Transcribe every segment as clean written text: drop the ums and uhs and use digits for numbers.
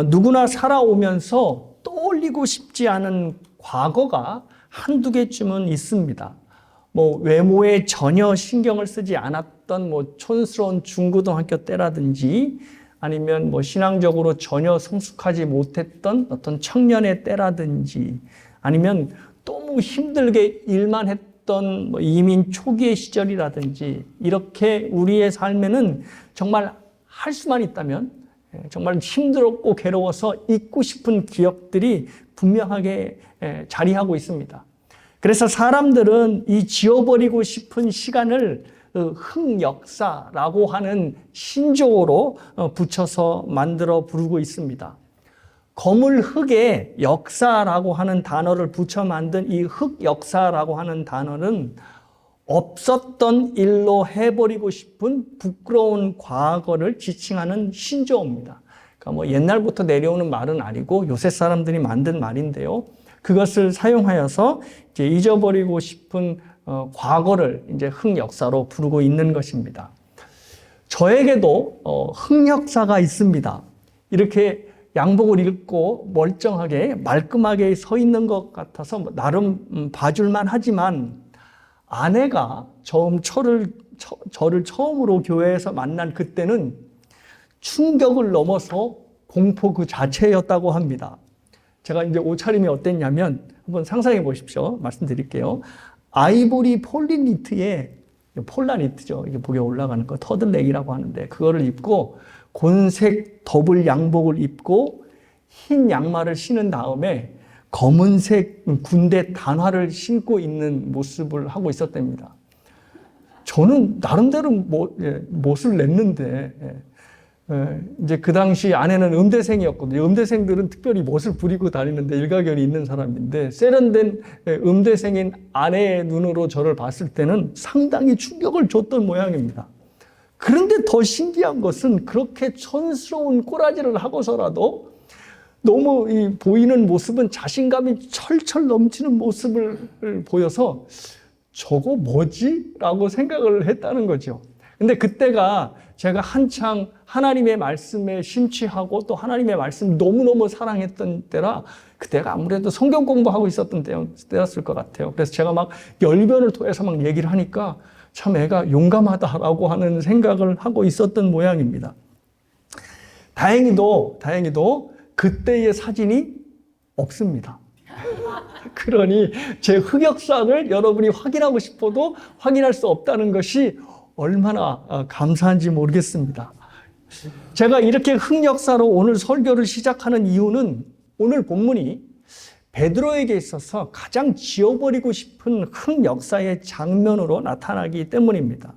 누구나 살아오면서 떠올리고 싶지 않은 과거가 한두 개쯤은 있습니다. 외모에 전혀 신경을 쓰지 않았던 촌스러운 중고등학교 때라든지, 아니면 신앙적으로 전혀 성숙하지 못했던 어떤 청년의 때라든지, 아니면 너무 힘들게 일만 했던 이민 초기의 시절이라든지, 이렇게 우리의 삶에는 정말 할 수만 있다면 정말 힘들었고 괴로워서 잊고 싶은 기억들이 분명하게 자리하고 있습니다. 그래서 사람들은 이 지워버리고 싶은 시간을 흑역사라고 하는 신조어로 붙여서 만들어 부르고 있습니다. 거물 흑에 역사라고 하는 단어를 붙여 만든 이 흑역사라고 하는 단어는 없었던 일로 해버리고 싶은 부끄러운 과거를 지칭하는 신조어입니다. 그러니까 옛날부터 내려오는 말은 아니고 요새 사람들이 만든 말인데요. 그것을 사용하여서 이제 잊어버리고 싶은 과거를 이제 흑역사로 부르고 있는 것입니다. 저에게도 흑역사가 있습니다. 이렇게 양복을 입고 멀쩡하게 말끔하게 서 있는 것 같아서 나름 봐줄만 하지만, 아내가 저를 처음으로 교회에서 만난 그때는 충격을 넘어서 공포 그 자체였다고 합니다. 제가 이제 옷차림이 어땠냐면 한번 상상해 보십시오. 말씀드릴게요. 아이보리 폴리니트에, 폴라니트죠. 이게 목에 올라가는 거, 터들넥이라고 하는데, 그거를 입고 곤색 더블 양복을 입고 흰 양말을 신은 다음에 검은색 군대 단화를 신고 있는 모습을 하고 있었답니다. 저는 나름대로 못을 냈는데, 이제 그 당시 아내는 음대생이었거든요. 음대생들은 특별히 못을 부리고 다니는데 일가견이 있는 사람인데, 세련된 음대생인 아내의 눈으로 저를 봤을 때는 상당히 충격을 줬던 모양입니다. 그런데 더 신기한 것은 그렇게 촌스러운 꼬라지를 하고서라도 너무 이 보이는 모습은 자신감이 철철 넘치는 모습을 보여서 저거 뭐지? 라고 생각을 했다는 거죠. 근데 그때가 제가 한창 하나님의 말씀에 심취하고 또 하나님의 말씀 너무너무 사랑했던 때라, 그때가 아무래도 성경 공부하고 있었던 때였을 것 같아요. 그래서 제가 막 열변을 토해서 막 얘기를 하니까 참 애가 용감하다라고 하는 생각을 하고 있었던 모양입니다. 다행히도 그때의 사진이 없습니다. 그러니 제 흑역사를 여러분이 확인하고 싶어도 확인할 수 없다는 것이 얼마나 감사한지 모르겠습니다. 제가 이렇게 흑역사로 오늘 설교를 시작하는 이유는 오늘 본문이 베드로에게 있어서 가장 지워버리고 싶은 흑역사의 장면으로 나타나기 때문입니다.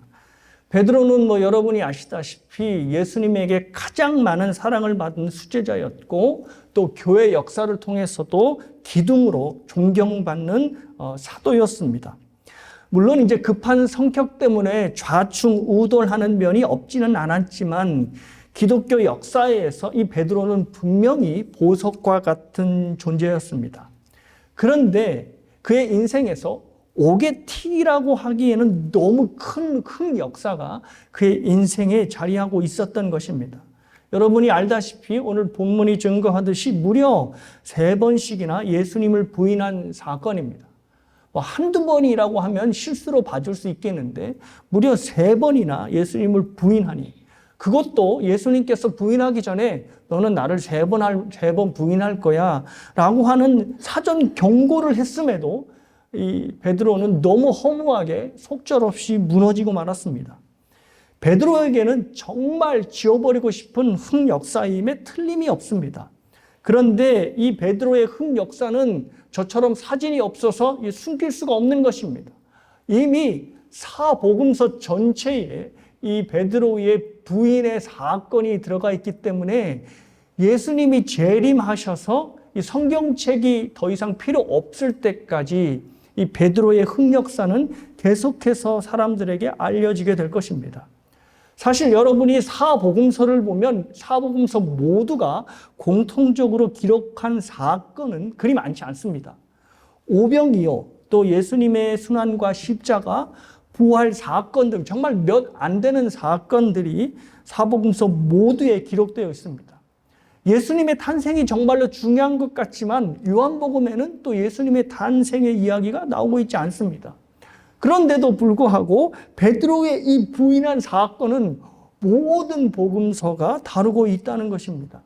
베드로는 여러분이 아시다시피 예수님에게 가장 많은 사랑을 받은 수제자였고, 또 교회 역사를 통해서도 기둥으로 존경받는 사도였습니다. 물론 이제 급한 성격 때문에 좌충우돌하는 면이 없지는 않았지만, 기독교 역사에서 이 베드로는 분명히 보석과 같은 존재였습니다. 그런데 그의 인생에서 오게티라고 하기에는 너무 큰 역사가 그의 인생에 자리하고 있었던 것입니다. 여러분이 알다시피 오늘 본문이 증거하듯이 무려 3번씩이나 예수님을 부인한 사건입니다. 한두 번이라고 하면 실수로 봐줄 수 있겠는데 무려 3번이나 예수님을 부인하니, 그것도 예수님께서 부인하기 전에 너는 나를 3번 부인할 거야 라고 하는 사전 경고를 했음에도 이 베드로는 너무 허무하게 속절없이 무너지고 말았습니다. 베드로에게는 정말 지워버리고 싶은 흑역사임에 틀림이 없습니다. 그런데 이 베드로의 흑역사는 저처럼 사진이 없어서 숨길 수가 없는 것입니다. 이미 사복음서 전체에 이 베드로의 부인의 사건이 들어가 있기 때문에 예수님이 재림하셔서 이 성경책이 더 이상 필요 없을 때까지 이 베드로의 흑역사는 계속해서 사람들에게 알려지게 될 것입니다. 사실 여러분이 사복음서를 보면 사복음서 모두가 공통적으로 기록한 사건은 그리 많지 않습니다. 오병이어, 또 예수님의 순환과 십자가, 부활 사건 등 정말 몇 안 되는 사건들이 사복음서 모두에 기록되어 있습니다. 예수님의 탄생이 정말로 중요한 것 같지만 요한복음에는 또 예수님의 탄생의 이야기가 나오고 있지 않습니다. 그런데도 불구하고 베드로의 이 부인한 사건은 모든 복음서가 다루고 있다는 것입니다.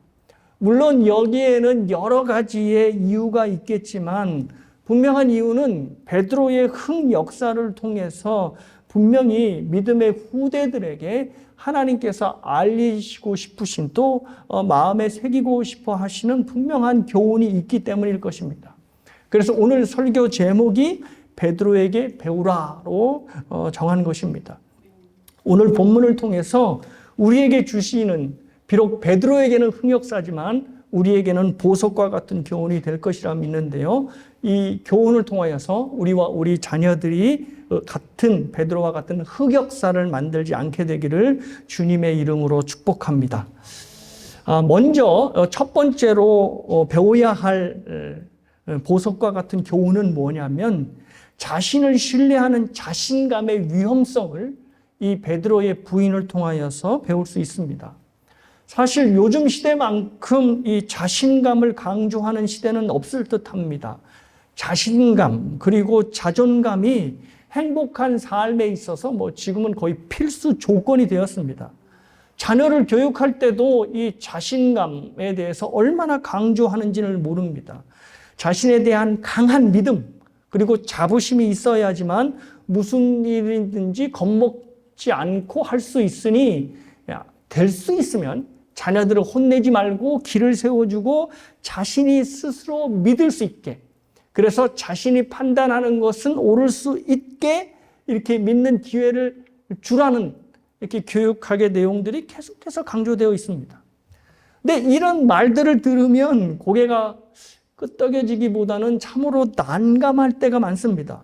물론 여기에는 여러 가지의 이유가 있겠지만 분명한 이유는 베드로의 흑역사를 통해서 분명히 믿음의 후대들에게 하나님께서 알리시고 싶으신 또 마음에 새기고 싶어 하시는 분명한 교훈이 있기 때문일 것입니다. 그래서 오늘 설교 제목이 베드로에게 배우라로 정한 것입니다. 오늘 본문을 통해서 우리에게 주시는 비록 베드로에게는 흑역사지만 우리에게는 보석과 같은 교훈이 될 것이라 믿는데요. 이 교훈을 통하여서 우리와 우리 자녀들이 같은 베드로와 같은 흑역사를 만들지 않게 되기를 주님의 이름으로 축복합니다. 먼저 첫 번째로 배워야 할 보석과 같은 교훈은 뭐냐면 자신을 신뢰하는 자신감의 위험성을 이 베드로의 부인을 통하여서 배울 수 있습니다. 사실 요즘 시대만큼 이 자신감을 강조하는 시대는 없을 듯합니다. 자신감 그리고 자존감이 행복한 삶에 있어서 지금은 거의 필수 조건이 되었습니다. 자녀를 교육할 때도 이 자신감에 대해서 얼마나 강조하는지를 모릅니다. 자신에 대한 강한 믿음 그리고 자부심이 있어야지만 무슨 일이든지 겁먹지 않고 할 수 있으니 될 수 있으면 자녀들을 혼내지 말고 길을 세워주고 자신이 스스로 믿을 수 있게 그래서 자신이 판단하는 것은 옳을 수 있게 이렇게 믿는 기회를 주라는 이렇게 교육학의 내용들이 계속해서 강조되어 있습니다. 근데 이런 말들을 들으면 고개가 끄덕여지기보다는 참으로 난감할 때가 많습니다.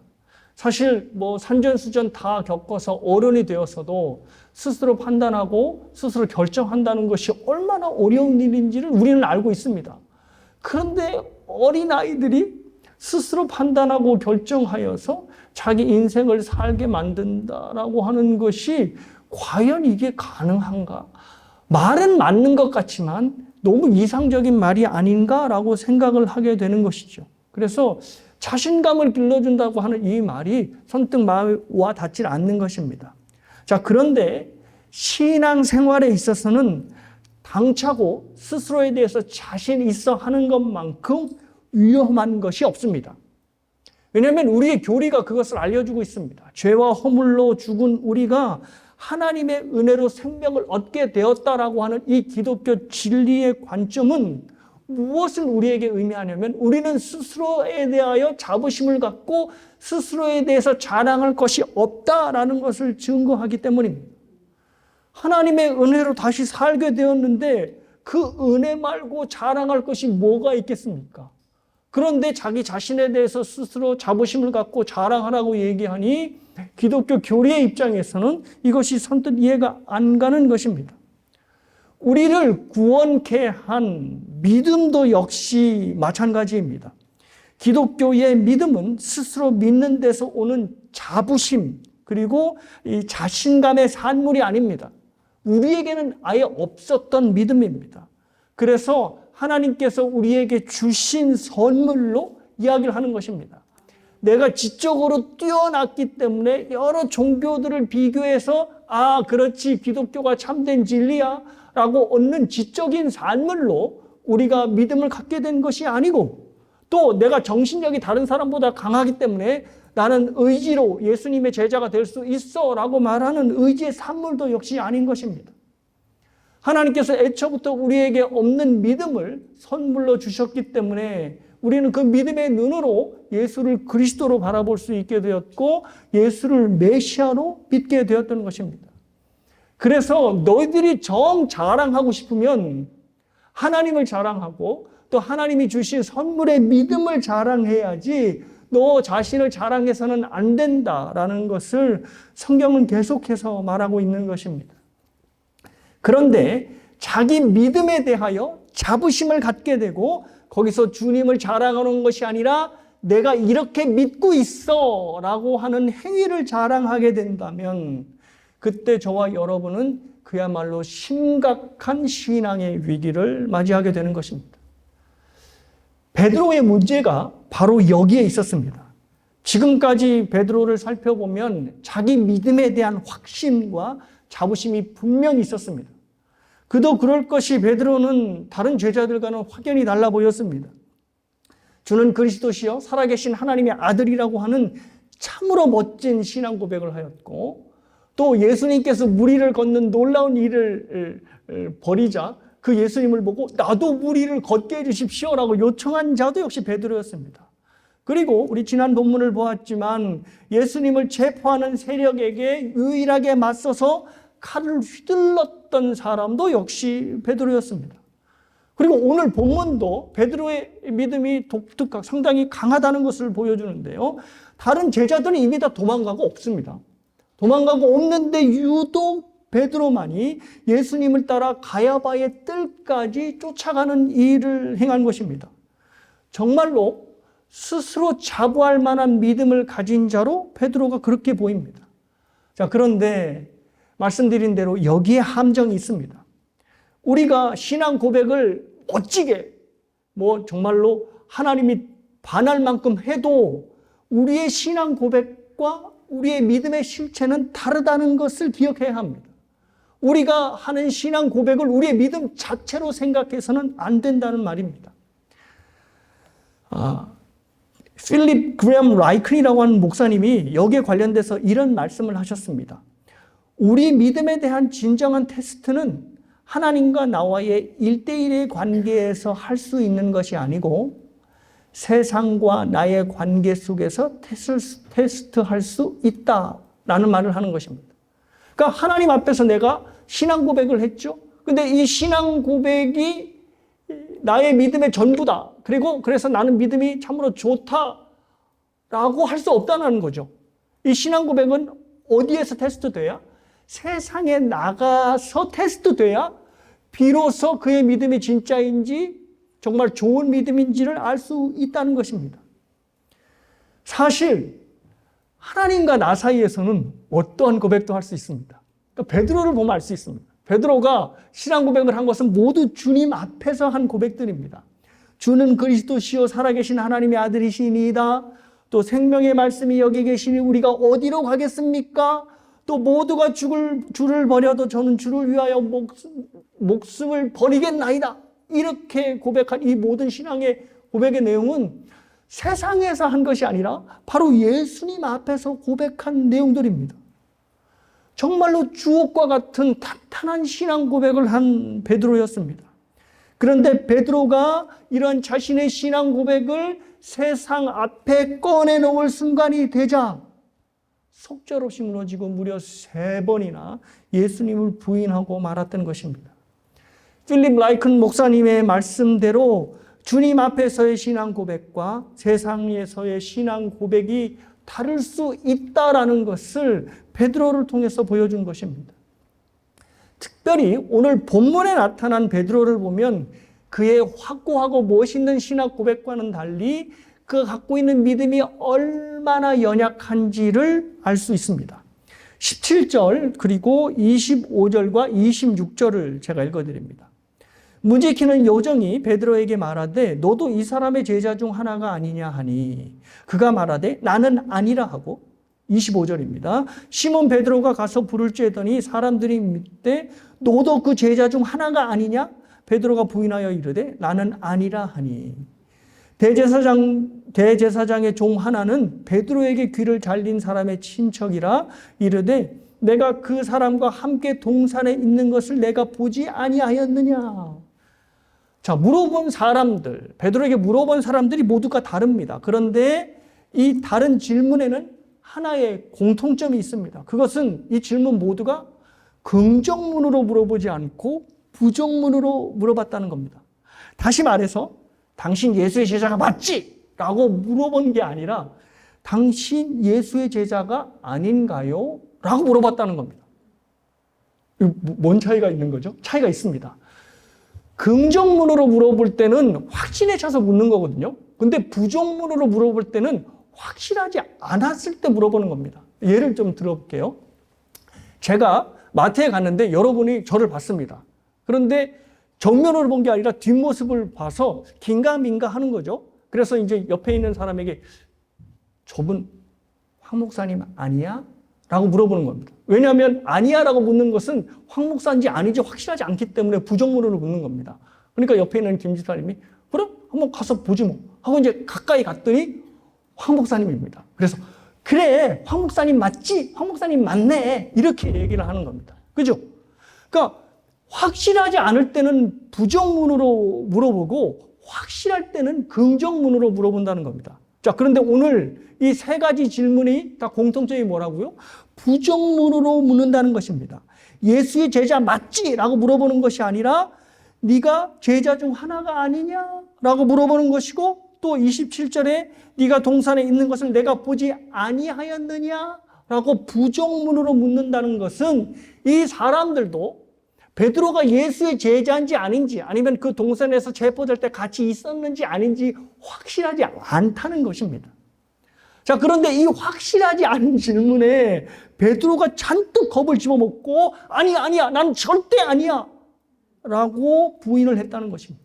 사실 산전수전 다 겪어서 어른이 되어서도 스스로 판단하고 스스로 결정한다는 것이 얼마나 어려운 일인지를 우리는 알고 있습니다. 그런데 어린아이들이 스스로 판단하고 결정하여서 자기 인생을 살게 만든다라고 하는 것이 과연 이게 가능한가? 말은 맞는 것 같지만 너무 이상적인 말이 아닌가라고 생각을 하게 되는 것이죠. 그래서 자신감을 길러준다고 하는 이 말이 선뜻 마음에 와 닿지 않는 것입니다. 자, 그런데 신앙생활에 있어서는 당차고 스스로에 대해서 자신 있어 하는 것만큼 위험한 것이 없습니다. 왜냐하면 우리의 교리가 그것을 알려주고 있습니다. 죄와 허물로 죽은 우리가 하나님의 은혜로 생명을 얻게 되었다라고 하는 이 기독교 진리의 관점은 무엇을 우리에게 의미하냐면 우리는 스스로에 대하여 자부심을 갖고 스스로에 대해서 자랑할 것이 없다라는 것을 증거하기 때문입니다. 하나님의 은혜로 다시 살게 되었는데 그 은혜 말고 자랑할 것이 뭐가 있겠습니까? 그런데 자기 자신에 대해서 스스로 자부심을 갖고 자랑하라고 얘기하니 기독교 교리의 입장에서는 이것이 선뜻 이해가 안 가는 것입니다. 우리를 구원케 한 믿음도 역시 마찬가지입니다. 기독교의 믿음은 스스로 믿는 데서 오는 자부심 그리고 이 자신감의 산물이 아닙니다. 우리에게는 아예 없었던 믿음입니다. 그래서 하나님께서 우리에게 주신 선물로 이야기를 하는 것입니다. 내가 지적으로 뛰어났기 때문에 여러 종교들을 비교해서 그렇지 기독교가 참된 진리야 라고 얻는 지적인 산물로 우리가 믿음을 갖게 된 것이 아니고 또 내가 정신력이 다른 사람보다 강하기 때문에 나는 의지로 예수님의 제자가 될 수 있어 라고 말하는 의지의 산물도 역시 아닌 것입니다. 하나님께서 애초부터 우리에게 없는 믿음을 선물로 주셨기 때문에 우리는 그 믿음의 눈으로 예수를 그리스도로 바라볼 수 있게 되었고 예수를 메시아로 믿게 되었던 것입니다. 그래서 너희들이 정 자랑하고 싶으면 하나님을 자랑하고 또 하나님이 주신 선물의 믿음을 자랑해야지 너 자신을 자랑해서는 안 된다라는 것을 성경은 계속해서 말하고 있는 것입니다. 그런데 자기 믿음에 대하여 자부심을 갖게 되고 거기서 주님을 자랑하는 것이 아니라 내가 이렇게 믿고 있어 라고 하는 행위를 자랑하게 된다면 그때 저와 여러분은 그야말로 심각한 신앙의 위기를 맞이하게 되는 것입니다. 베드로의 문제가 바로 여기에 있었습니다. 지금까지 베드로를 살펴보면 자기 믿음에 대한 확신과 자부심이 분명히 있었습니다. 그도 그럴 것이 베드로는 다른 제자들과는 확연히 달라 보였습니다. 주는 그리스도시요 살아계신 하나님의 아들이라고 하는 참으로 멋진 신앙 고백을 하였고, 또 예수님께서 무리를 걷는 놀라운 일을 벌이자 그 예수님을 보고 나도 무리를 걷게 해주십시오라고 요청한 자도 역시 베드로였습니다. 그리고 우리 지난 본문을 보았지만 예수님을 체포하는 세력에게 유일하게 맞서서 칼을 휘둘렀던 사람도 역시 베드로였습니다. 그리고 오늘 본문도 베드로의 믿음이 독특하고 상당히 강하다는 것을 보여주는데요. 다른 제자들은 이미 다 도망가고 없습니다. 도망가고 없는데 유독 베드로만이 예수님을 따라 가야바의 뜰까지 쫓아가는 일을 행한 것입니다. 정말로 스스로 자부할 만한 믿음을 가진 자로 베드로가 그렇게 보입니다. 자, 그런데 말씀드린 대로 여기에 함정이 있습니다. 우리가 신앙 고백을 멋지게 정말로 하나님이 반할 만큼 해도 우리의 신앙 고백과 우리의 믿음의 실체는 다르다는 것을 기억해야 합니다. 우리가 하는 신앙 고백을 우리의 믿음 자체로 생각해서는 안 된다는 말입니다. 필립 그레엄 라이큰이라고 하는 목사님이 여기에 관련돼서 이런 말씀을 하셨습니다. 우리 믿음에 대한 진정한 테스트는 하나님과 나와의 1대1의 관계에서 할 수 있는 것이 아니고 세상과 나의 관계 속에서 테스트할 수 있다라는 말을 하는 것입니다. 그러니까 하나님 앞에서 내가 신앙 고백을 했죠. 근데 이 신앙 고백이 나의 믿음의 전부다. 그래서 나는 믿음이 참으로 좋다라고 할 수 없다는 거죠. 이 신앙 고백은 어디에서 테스트돼야? 세상에 나가서 테스트돼야 비로소 그의 믿음이 진짜인지 정말 좋은 믿음인지를 알 수 있다는 것입니다. 사실 하나님과 나 사이에서는 어떠한 고백도 할 수 있습니다. 그러니까 베드로를 보면 알 수 있습니다. 베드로가 신앙 고백을 한 것은 모두 주님 앞에서 한 고백들입니다. 주는 그리스도시요 살아계신 하나님의 아들이시니이다. 또 생명의 말씀이 여기 계시니 우리가 어디로 가겠습니까? 또 모두가 주를 버려도 저는 주를 위하여 목숨을 버리겠나이다. 이렇게 고백한 이 모든 신앙의 고백의 내용은 세상에서 한 것이 아니라 바로 예수님 앞에서 고백한 내용들입니다. 정말로 주옥과 같은 탄탄한 신앙 고백을 한 베드로였습니다. 그런데 베드로가 이런 자신의 신앙 고백을 세상 앞에 꺼내놓을 순간이 되자 속절없이 무너지고 무려 3번이나 예수님을 부인하고 말았던 것입니다. 필립 라이큰 목사님의 말씀대로 주님 앞에서의 신앙 고백과 세상에서의 신앙 고백이 다를 수 있다라는 것을 베드로를 통해서 보여준 것입니다. 특별히 오늘 본문에 나타난 베드로를 보면 그의 확고하고 멋있는 신앙 고백과는 달리 그가 갖고 있는 믿음이 얼마나 연약한지를 알 수 있습니다. 17절 그리고 25절과 26절을 제가 읽어드립니다. 문지키는 요정이 베드로에게 말하되 너도 이 사람의 제자 중 하나가 아니냐 하니 그가 말하되 나는 아니라 하고 25절입니다. 시몬 베드로가 가서 불을 쬐더니 사람들이 묻되 너도 그 제자 중 하나가 아니냐? 베드로가 부인하여 이르되 나는 아니라 하니 대제사장의 종 하나는 베드로에게 귀를 잘린 사람의 친척이라 이르되 내가 그 사람과 함께 동산에 있는 것을 내가 보지 아니하였느냐. 자, 물어본 사람들, 베드로에게 물어본 사람들이 모두가 다릅니다. 그런데 이 다른 질문에는 하나의 공통점이 있습니다. 그것은 이 질문 모두가 긍정문으로 물어보지 않고 부정문으로 물어봤다는 겁니다. 다시 말해서 당신 예수의 제자가 맞지? 라고 물어본 게 아니라 당신 예수의 제자가 아닌가요? 라고 물어봤다는 겁니다. 뭔 차이가 있는 거죠? 차이가 있습니다. 긍정문으로 물어볼 때는 확신에 차서 묻는 거거든요. 근데 부정문으로 물어볼 때는 확실하지 않았을 때 물어보는 겁니다. 예를 좀 들어볼게요. 제가 마트에 갔는데 여러분이 저를 봤습니다. 그런데 정면으로 본 게 아니라 뒷모습을 봐서 긴가민가 하는 거죠. 그래서 이제 옆에 있는 사람에게 저분 황 목사님 아니야? 라고 물어보는 겁니다. 왜냐하면 아니야 라고 묻는 것은 황 목사인지 아닌지 확실하지 않기 때문에 부정문으로 묻는 겁니다. 그러니까 옆에 있는 김 집사님이 그래? 한번 가서 보지 뭐 하고 이제 가까이 갔더니 황 목사님입니다. 그래서 그래 황 목사님 맞지? 황 목사님 맞네 이렇게 얘기를 하는 겁니다. 그죠? 그러니까 확실하지 않을 때는 부정문으로 물어보고 확실할 때는 긍정문으로 물어본다는 겁니다. 자, 그런데 오늘 이 세 가지 질문이 다 공통점이 뭐라고요? 부정문으로 묻는다는 것입니다. 예수의 제자 맞지? 라고 물어보는 것이 아니라 네가 제자 중 하나가 아니냐? 라고 물어보는 것이고 또 27절에 네가 동산에 있는 것을 내가 보지 아니하였느냐? 라고 부정문으로 묻는다는 것은 이 사람들도 베드로가 예수의 제자인지 아닌지 아니면 그 동산에서 체포될 때 같이 있었는지 아닌지 확실하지 않다는 것입니다. 자, 그런데 이 확실하지 않은 질문에 베드로가 잔뜩 겁을 집어먹고 아니야 난 절대 아니야 라고 부인을 했다는 것입니다.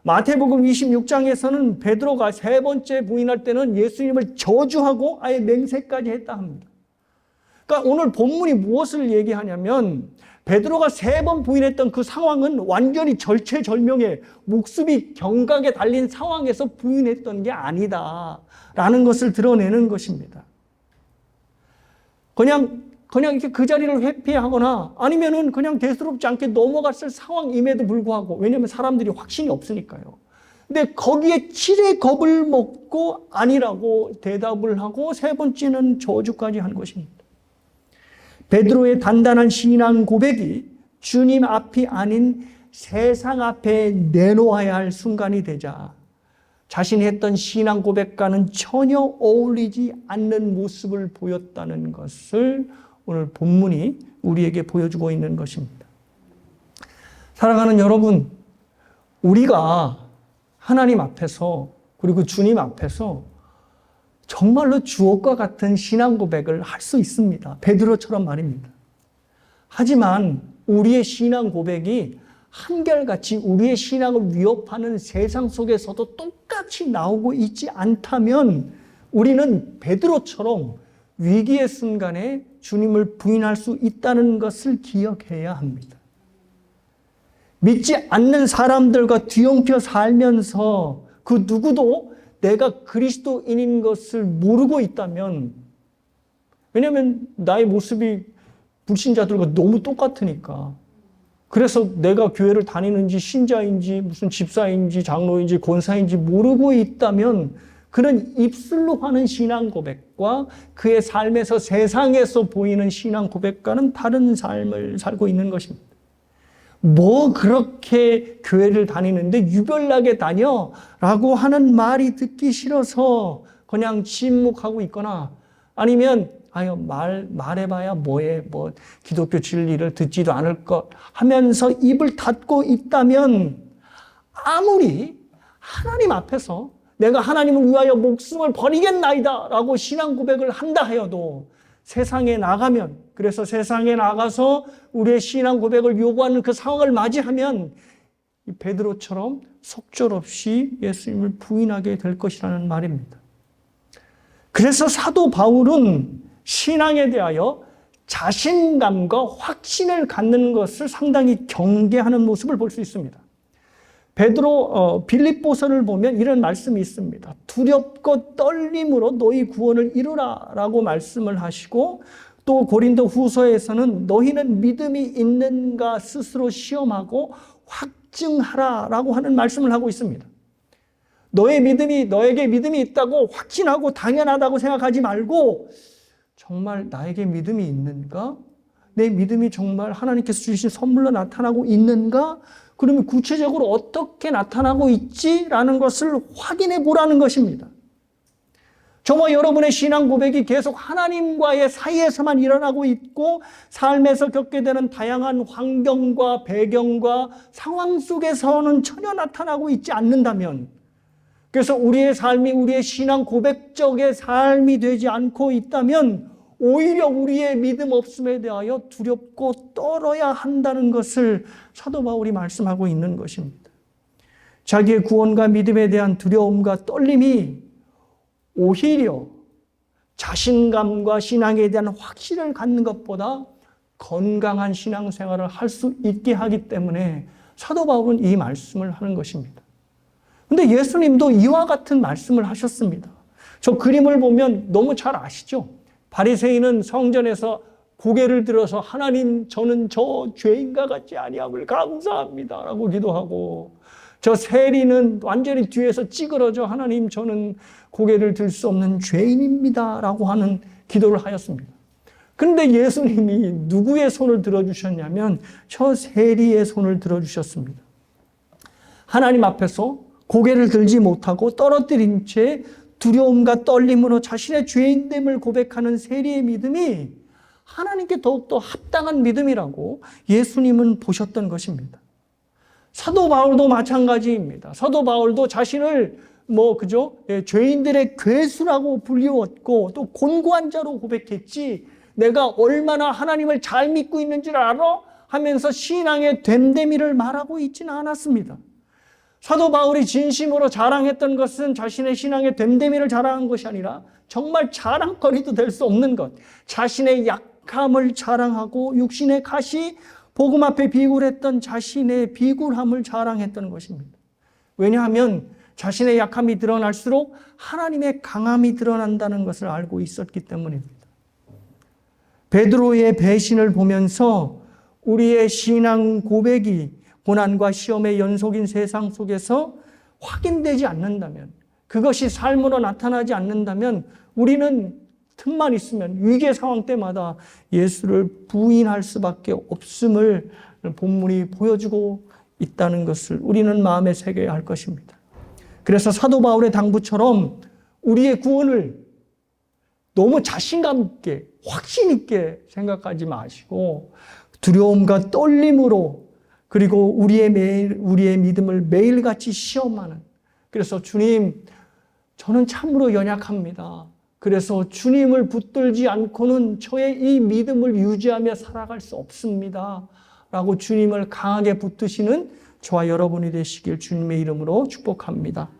마태복음 26장에서는 베드로가 세 번째 부인할 때는 예수님을 저주하고 아예 맹세까지 했다 합니다. 그러니까 오늘 본문이 무엇을 얘기하냐면 베드로가 세 번 부인했던 그 상황은 완전히 절체절명의 목숨이 경각에 달린 상황에서 부인했던 게 아니다라는 것을 드러내는 것입니다. 그냥 이렇게 그 자리를 회피하거나 아니면은 그냥 대수롭지 않게 넘어갔을 상황임에도 불구하고 왜냐하면 사람들이 확신이 없으니까요. 근데 거기에 칠의 겁을 먹고 아니라고 대답을 하고 세 번째는 저주까지 한 것입니다. 베드로의 단단한 신앙 고백이 주님 앞이 아닌 세상 앞에 내놓아야 할 순간이 되자 자신이 했던 신앙 고백과는 전혀 어울리지 않는 모습을 보였다는 것을 오늘 본문이 우리에게 보여주고 있는 것입니다. 사랑하는 여러분, 우리가 하나님 앞에서 그리고 주님 앞에서 정말로 주옥과 같은 신앙 고백을 할 수 있습니다. 베드로처럼 말입니다. 하지만 우리의 신앙 고백이 한결같이 우리의 신앙을 위협하는 세상 속에서도 똑같이 나오고 있지 않다면 우리는 베드로처럼 위기의 순간에 주님을 부인할 수 있다는 것을 기억해야 합니다. 믿지 않는 사람들과 뒤엉켜 살면서 그 누구도 내가 그리스도인인 것을 모르고 있다면, 왜냐하면 나의 모습이 불신자들과 너무 똑같으니까. 그래서 내가 교회를 다니는지 신자인지 무슨 집사인지 장로인지 권사인지 모르고 있다면 그는 입술로 하는 신앙 고백과 그의 삶에서 세상에서 보이는 신앙 고백과는 다른 삶을 살고 있는 것입니다. 뭐 그렇게 교회를 다니는데 유별나게 다녀? 라고 하는 말이 듣기 싫어서 그냥 침묵하고 있거나 아니면 말해봐야 뭐해, 기독교 진리를 듣지도 않을 것 하면서 입을 닫고 있다면 아무리 하나님 앞에서 내가 하나님을 위하여 목숨을 버리겠나이다 라고 신앙 고백을 한다 하여도 세상에 나가면, 그래서 세상에 나가서 우리의 신앙 고백을 요구하는 그 상황을 맞이하면 이 베드로처럼 속절없이 예수님을 부인하게 될 것이라는 말입니다. 그래서 사도 바울은 신앙에 대하여 자신감과 확신을 갖는 것을 상당히 경계하는 모습을 볼 수 있습니다. 빌립보서를 보면 이런 말씀이 있습니다. 두렵고 떨림으로 너희 구원을 이루라 라고 말씀을 하시고 또 고린도 후서에서는 너희는 믿음이 있는가 스스로 시험하고 확증하라 라고 하는 말씀을 하고 있습니다. 너에게 믿음이 있다고 확신하고 당연하다고 생각하지 말고 정말 나에게 믿음이 있는가? 내 믿음이 정말 하나님께서 주신 선물로 나타나고 있는가? 그러면 구체적으로 어떻게 나타나고 있지라는 것을 확인해 보라는 것입니다. 저와 여러분의 신앙 고백이 계속 하나님과의 사이에서만 일어나고 있고 삶에서 겪게 되는 다양한 환경과 배경과 상황 속에서는 전혀 나타나고 있지 않는다면, 그래서 우리의 삶이 우리의 신앙 고백적의 삶이 되지 않고 있다면 오히려 우리의 믿음 없음에 대하여 두렵고 떨어야 한다는 것을 사도 바울이 말씀하고 있는 것입니다. 자기의 구원과 믿음에 대한 두려움과 떨림이 오히려 자신감과 신앙에 대한 확신을 갖는 것보다 건강한 신앙생활을 할 수 있게 하기 때문에 사도 바울은 이 말씀을 하는 것입니다. 그런데 예수님도 이와 같은 말씀을 하셨습니다. 저 그림을 보면 너무 잘 아시죠? 바리새인은 성전에서 고개를 들어서 하나님 저는 저 죄인과 같지 아니함을 감사합니다 라고 기도하고, 저 세리는 완전히 뒤에서 찌그러져 하나님 저는 고개를 들 수 없는 죄인입니다 라고 하는 기도를 하였습니다. 그런데 예수님이 누구의 손을 들어주셨냐면 저 세리의 손을 들어주셨습니다. 하나님 앞에서 고개를 들지 못하고 떨어뜨린 채 두려움과 떨림으로 자신의 죄인됨을 고백하는 세리의 믿음이 하나님께 더욱더 합당한 믿음이라고 예수님은 보셨던 것입니다. 사도 바울도 마찬가지입니다. 사도 바울도 자신을 죄인들의 괴수라고 불리웠고 또 곤고한 자로 고백했지, 내가 얼마나 하나님을 잘 믿고 있는 줄 알아? 하면서 신앙의 됨됨이를 말하고 있지는 않았습니다. 사도 바울이 진심으로 자랑했던 것은 자신의 신앙의 됨됨이를 자랑한 것이 아니라 정말 자랑거리도 될 수 없는 것, 자신의 약함을 자랑하고 육신의 가시, 복음 앞에 비굴했던 자신의 비굴함을 자랑했던 것입니다. 왜냐하면 자신의 약함이 드러날수록 하나님의 강함이 드러난다는 것을 알고 있었기 때문입니다. 베드로의 배신을 보면서 우리의 신앙 고백이 고난과 시험의 연속인 세상 속에서 확인되지 않는다면, 그것이 삶으로 나타나지 않는다면 우리는 틈만 있으면 위기의 상황 때마다 예수를 부인할 수밖에 없음을 본문이 보여주고 있다는 것을 우리는 마음에 새겨야 할 것입니다. 그래서 사도 바울의 당부처럼 우리의 구원을 너무 자신감 있게 확신 있게 생각하지 마시고 두려움과 떨림으로, 그리고 우리의 믿음을 매일같이 시험하는, 그래서 주님 저는 참으로 연약합니다. 그래서 주님을 붙들지 않고는 저의 이 믿음을 유지하며 살아갈 수 없습니다 라고 주님을 강하게 붙드시는 저와 여러분이 되시길 주님의 이름으로 축복합니다.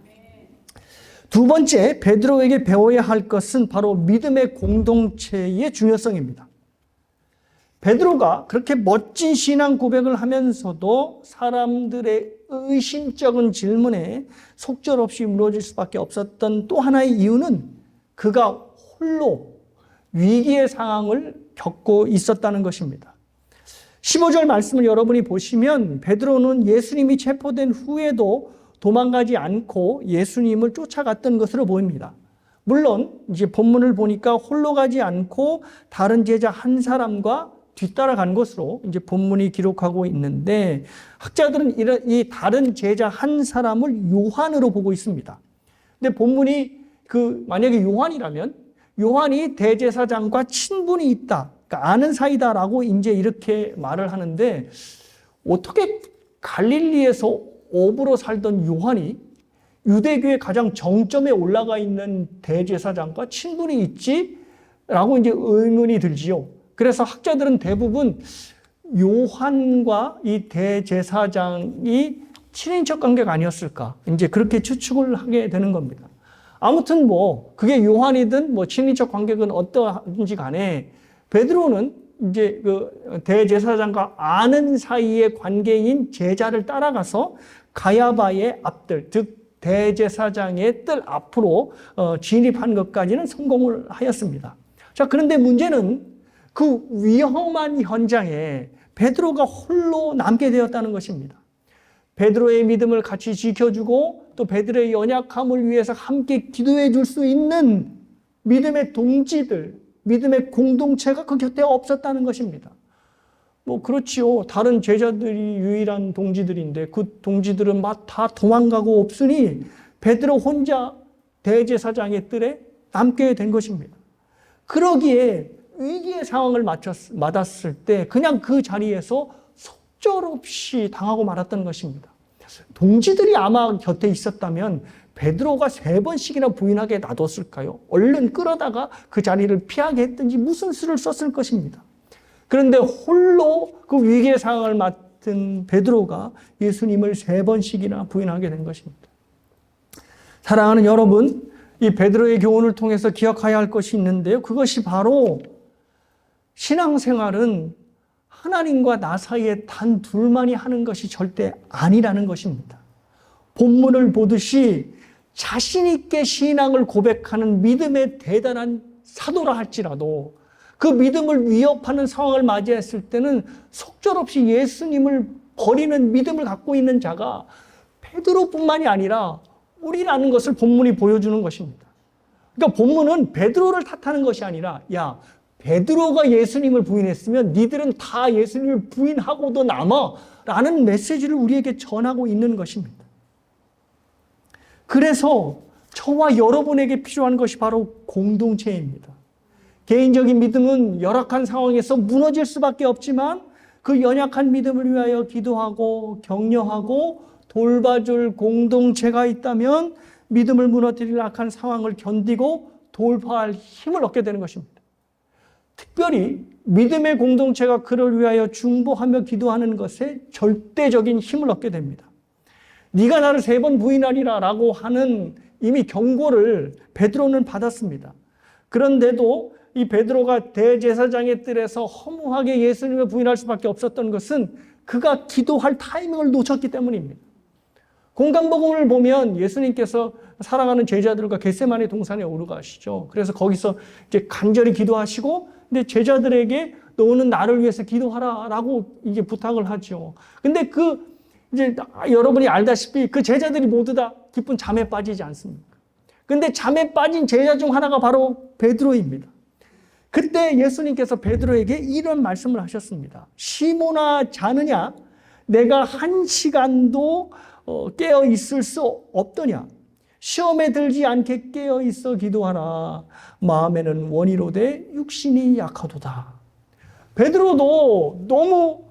두 번째, 베드로에게 배워야 할 것은 바로 믿음의 공동체의 중요성입니다. 베드로가 그렇게 멋진 신앙 고백을 하면서도 사람들의 의심적인 질문에 속절없이 무너질 수밖에 없었던 또 하나의 이유는 그가 홀로 위기의 상황을 겪고 있었다는 것입니다. 15절 말씀을 여러분이 보시면 베드로는 예수님이 체포된 후에도 도망가지 않고 예수님을 쫓아갔던 것으로 보입니다. 물론 이제 본문을 보니까 홀로 가지 않고 다른 제자 한 사람과 뒤따라간 것으로 이제 본문이 기록하고 있는데, 학자들은 이 다른 제자 한 사람을 요한으로 보고 있습니다. 근데 본문이 만약에 요한이라면 요한이 대제사장과 친분이 있다, 그러니까 아는 사이다라고 이제 이렇게 말을 하는데, 어떻게 갈릴리에서 어부로 살던 요한이 유대교의 가장 정점에 올라가 있는 대제사장과 친분이 있지라고 이제 의문이 들지요. 그래서 학자들은 대부분 요한과 이 대제사장이 친인척 관계가 아니었을까, 이제 그렇게 추측을 하게 되는 겁니다. 아무튼 그게 요한이든 친인척 관계는 어떠한지 간에 베드로는 이제 대제사장과 아는 사이의 관계인 제자를 따라가서 가야바의 앞뜰, 즉 대제사장의 뜰 앞으로 진입한 것까지는 성공을 하였습니다. 자, 그런데 문제는 그 위험한 현장에 베드로가 홀로 남게 되었다는 것입니다. 베드로의 믿음을 같이 지켜주고 또 베드로의 연약함을 위해서 함께 기도해 줄 수 있는 믿음의 동지들, 믿음의 공동체가 그 곁에 없었다는 것입니다. 그렇지요. 다른 제자들이 유일한 동지들인데 그 동지들은 막 다 도망가고 없으니 베드로 혼자 대제사장의 뜰에 남게 된 것입니다. 그러기에 위기의 상황을 맞았을 때 그냥 그 자리에서 속절없이 당하고 말았던 것입니다. 동지들이 아마 곁에 있었다면 베드로가 3번씩이나 부인하게 놔뒀을까요? 얼른 끌어다가 그 자리를 피하게 했든지 무슨 수를 썼을 것입니다. 그런데 홀로 그 위기의 상황을 맡은 베드로가 예수님을 3번씩이나 부인하게 된 것입니다. 사랑하는 여러분, 이 베드로의 교훈을 통해서 기억해야 할 것이 있는데요. 그것이 바로 신앙생활은 하나님과 나 사이에 단 둘만이 하는 것이 절대 아니라는 것입니다. 본문을 보듯이 자신 있게 신앙을 고백하는 믿음의 대단한 사도라 할지라도 그 믿음을 위협하는 상황을 맞이했을 때는 속절없이 예수님을 버리는 믿음을 갖고 있는 자가 베드로뿐만이 아니라 우리라는 것을 본문이 보여주는 것입니다. 그러니까 본문은 베드로를 탓하는 것이 아니라 야, 베드로가 예수님을 부인했으면 니들은 다 예수님을 부인하고도 남아 라는 메시지를 우리에게 전하고 있는 것입니다. 그래서 저와 여러분에게 필요한 것이 바로 공동체입니다. 개인적인 믿음은 열악한 상황에서 무너질 수밖에 없지만 그 연약한 믿음을 위하여 기도하고 격려하고 돌봐줄 공동체가 있다면 믿음을 무너뜨릴 악한 상황을 견디고 돌파할 힘을 얻게 되는 것입니다. 특별히 믿음의 공동체가 그를 위하여 중보하며 기도하는 것에 절대적인 힘을 얻게 됩니다. 네가 나를 3번 부인하리라 라고 하는 이미 경고를 베드로는 받았습니다. 그런데도 이 베드로가 대제사장의 뜰에서 허무하게 예수님을 부인할 수밖에 없었던 것은 그가 기도할 타이밍을 놓쳤기 때문입니다. 공간복음을 보면 예수님께서 사랑하는 제자들과 겟세마네 동산에 오르가시죠. 그래서 거기서 이제 간절히 기도하시고, 근데 제자들에게 너는 나를 위해서 기도하라라고 이제 부탁을 하죠. 근데 이제 여러분이 알다시피 그 제자들이 모두 다 깊은 잠에 빠지지 않습니까? 근데 잠에 빠진 제자 중 하나가 바로 베드로입니다. 그때 예수님께서 베드로에게 이런 말씀을 하셨습니다. 시몬아, 자느냐? 내가 1시간도 깨어 있을 수 없더냐? 시험에 들지 않게 깨어 있어 기도하라. 마음에는 원이로되 육신이 약하도다. 베드로도 너무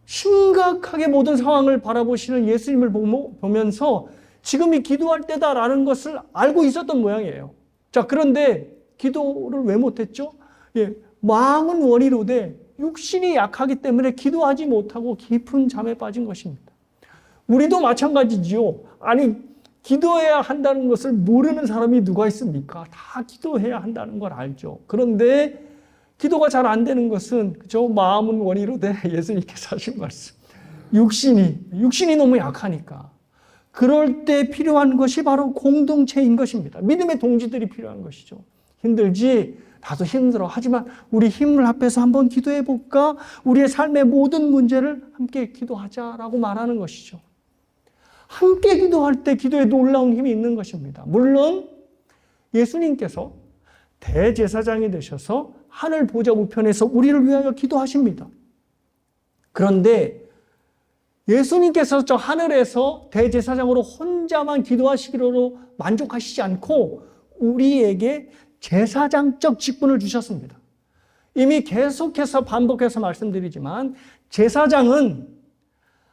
심각하게 모든 상황을 바라보시는 예수님을 보면서 지금이 기도할 때다라는 것을 알고 있었던 모양이에요. 자, 그런데 기도를 왜 못했죠? 마음은 원이로되 육신이 약하기 때문에 기도하지 못하고 깊은 잠에 빠진 것입니다. 우리도 마찬가지지요. 아니, 기도해야 한다는 것을 모르는 사람이 누가 있습니까? 다 기도해야 한다는 걸 알죠. 그런데 기도가 잘 안 되는 것은, 그죠? 마음은 원이로되 예수님께서 하신 말씀. 육신이 너무 약하니까. 그럴 때 필요한 것이 바로 공동체인 것입니다. 믿음의 동지들이 필요한 것이죠. 힘들지? 나도 힘들어. 하지만 우리 힘을 합해서 한번 기도해 볼까? 우리의 삶의 모든 문제를 함께 기도하자라고 말하는 것이죠. 함께 기도할 때 기도에 놀라운 힘이 있는 것입니다. 물론 예수님께서 대제사장이 되셔서 하늘 보좌 우편에서 우리를 위하여 기도하십니다. 그런데 예수님께서 저 하늘에서 대제사장으로 혼자만 기도하시기로 만족하시지 않고 우리에게 제사장적 직분을 주셨습니다. 이미 계속해서 반복해서 말씀드리지만 제사장은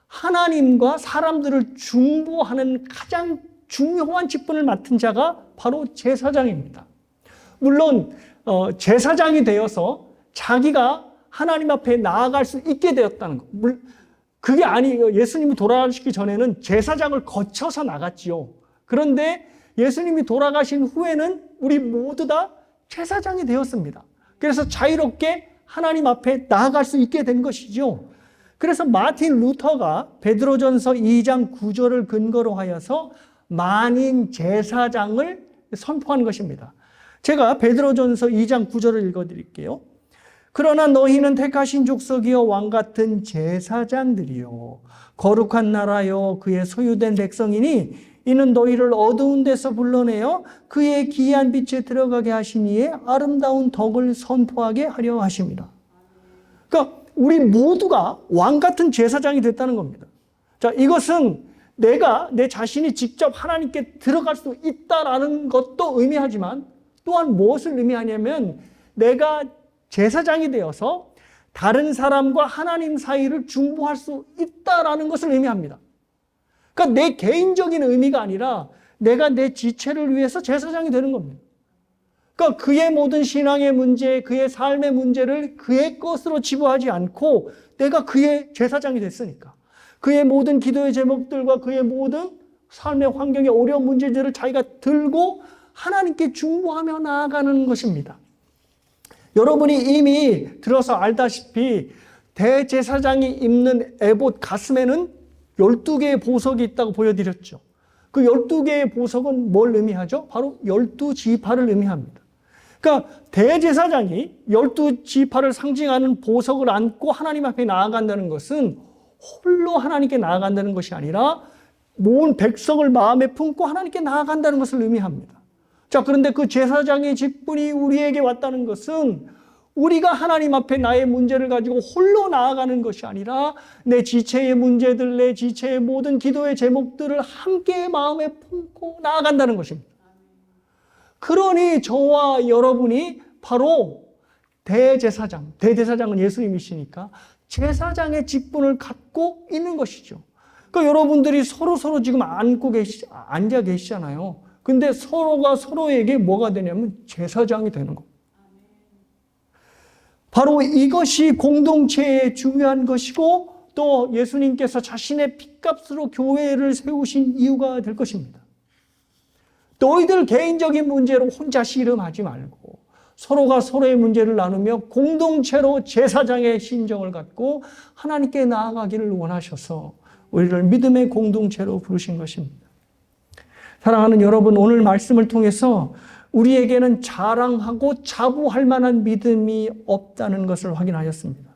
하나님과 사람들을 중보하는 가장 중요한 직분을 맡은 자가 바로 제사장입니다. 물론 제사장이 되어서 자기가 하나님 앞에 나아갈 수 있게 되었다는 것. 그게 아니에요. 예수님이 돌아가시기 전에는 제사장을 거쳐서 나갔지요. 그런데 예수님이 돌아가신 후에는 우리 모두 다 제사장이 되었습니다. 그래서 자유롭게 하나님 앞에 나아갈 수 있게 된 것이죠. 그래서 마틴 루터가 베드로전서 2장 9절을 근거로 하여서 만인 제사장을 선포한 것입니다. 제가 베드로전서 2장 9절을 읽어드릴게요. 그러나 너희는 택하신 족속이요 왕 같은 제사장들이요 거룩한 나라요 그의 소유된 백성이니 이는 너희를 어두운 데서 불러내어 그의 기이한 빛에 들어가게 하시니에 아름다운 덕을 선포하게 하려 하십니다. 그러니까 우리 모두가 왕 같은 제사장이 됐다는 겁니다. 자, 이것은 내가 내 자신이 직접 하나님께 들어갈 수 있다라는 것도 의미하지만 또한 무엇을 의미하냐면 내가 제사장이 되어서 다른 사람과 하나님 사이를 중보할 수 있다라는 것을 의미합니다. 그러니까 내 개인적인 의미가 아니라 내가 내 지체를 위해서 제사장이 되는 겁니다. 그러니까 그의 모든 신앙의 문제, 그의 삶의 문제를 그의 것으로 치부하지 않고 내가 그의 제사장이 됐으니까 그의 모든 기도의 제목들과 그의 모든 삶의 환경의 어려운 문제들을 자기가 들고 하나님께 중보하며 나아가는 것입니다. 여러분이 이미 들어서 알다시피 대제사장이 입는 에봇 가슴에는 12개의 보석이 있다고 보여드렸죠. 그 12개의 보석은 뭘 의미하죠? 바로 12지파를 의미합니다. 그러니까 대제사장이 12지파를 상징하는 보석을 안고 하나님 앞에 나아간다는 것은 홀로 하나님께 나아간다는 것이 아니라 모든 백성을 마음에 품고 하나님께 나아간다는 것을 의미합니다. 자, 그런데 그 제사장의 직분이 우리에게 왔다는 것은 우리가 하나님 앞에 나의 문제를 가지고 홀로 나아가는 것이 아니라 내 지체의 문제들, 내 지체의 모든 기도의 제목들을 함께 마음에 품고 나아간다는 것입니다. 그러니 저와 여러분이 바로 대제사장은 예수님이시니까 제사장의 직분을 갖고 있는 것이죠. 그러니까 여러분들이 서로 지금 앉아 계시잖아요. 근데 서로가 서로에게 뭐가 되냐면 제사장이 되는 겁니다. 바로 이것이 공동체의 중요한 것이고 또 예수님께서 자신의 핏값으로 교회를 세우신 이유가 될 것입니다. 너희들 개인적인 문제로 혼자 씨름하지 말고 서로가 서로의 문제를 나누며 공동체로 제사장의 심정을 갖고 하나님께 나아가기를 원하셔서 우리를 믿음의 공동체로 부르신 것입니다. 사랑하는 여러분, 오늘 말씀을 통해서 우리에게는 자랑하고 자부할 만한 믿음이 없다는 것을 확인하였습니다.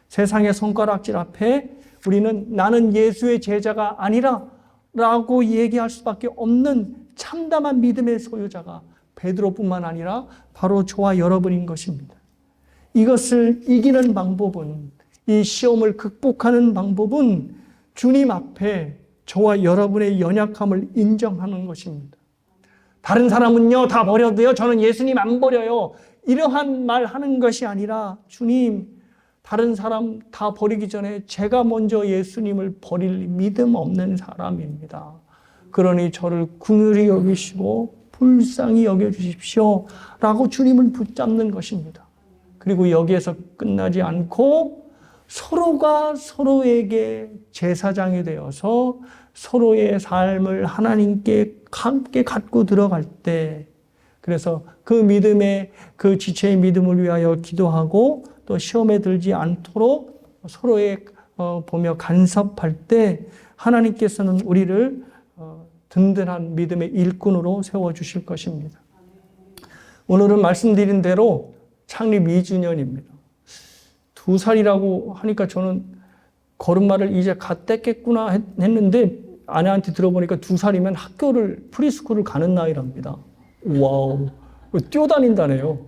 세상의 손가락질 앞에 우리는 나는 예수의 제자가 아니라 라고 얘기할 수밖에 없는 참담한 믿음의 소유자가 베드로뿐만 아니라 바로 저와 여러분인 것입니다. 이것을 이기는 방법은, 이 시험을 극복하는 방법은 주님 앞에 저와 여러분의 연약함을 인정하는 것입니다. 다른 사람은요 다 버려도요 저는 예수님 안 버려요, 이러한 말 하는 것이 아니라 주님, 다른 사람 다 버리기 전에 제가 먼저 예수님을 버릴 믿음 없는 사람입니다. 그러니 저를 긍휼히 여기시고 불쌍히 여겨주십시오 라고 주님을 붙잡는 것입니다. 그리고 여기에서 끝나지 않고 서로가 서로에게 제사장이 되어서 서로의 삶을 하나님께 함께 갖고 들어갈 때, 그래서 그 믿음의, 그 지체의 믿음을 위하여 기도하고 또 시험에 들지 않도록 서로의 보며 간섭할 때 하나님께서는 우리를 든든한 믿음의 일꾼으로 세워주실 것입니다. 오늘은 말씀드린 대로 창립 2주년입니다. 2살이라고 하니까 저는 걸음마를 이제 갓 뗐겠구나 했는데 아내한테 들어보니까 2살이면 학교를, 프리스쿨을 가는 나이랍니다. 와우, 뛰어다닌다네요.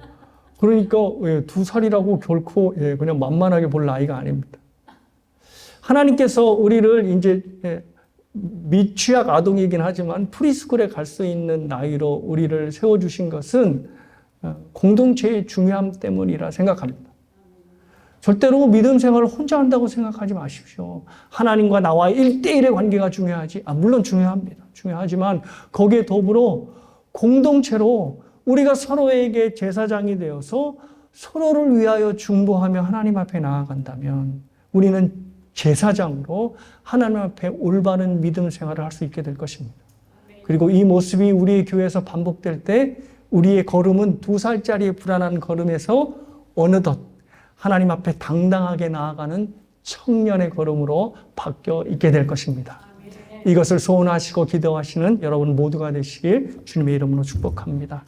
그러니까 2살이라고 결코 그냥 만만하게 볼 나이가 아닙니다. 하나님께서 우리를 이제 미취학 아동이긴 하지만 프리스쿨에 갈 수 있는 나이로 우리를 세워주신 것은 공동체의 중요함 때문이라 생각합니다. 절대로 믿음 생활을 혼자 한다고 생각하지 마십시오. 하나님과 나와의 1대1의 관계가 중요하지, 물론 중요합니다. 중요하지만 거기에 더불어 공동체로 우리가 서로에게 제사장이 되어서 서로를 위하여 중보하며 하나님 앞에 나아간다면 우리는 제사장으로 하나님 앞에 올바른 믿음 생활을 할 수 있게 될 것입니다. 그리고 이 모습이 우리의 교회에서 반복될 때 우리의 걸음은 2살짜리의 불안한 걸음에서 어느덧 하나님 앞에 당당하게 나아가는 청년의 걸음으로 바뀌어 있게 될 것입니다. 이것을 소원하시고 기도하시는 여러분 모두가 되시길 주님의 이름으로 축복합니다.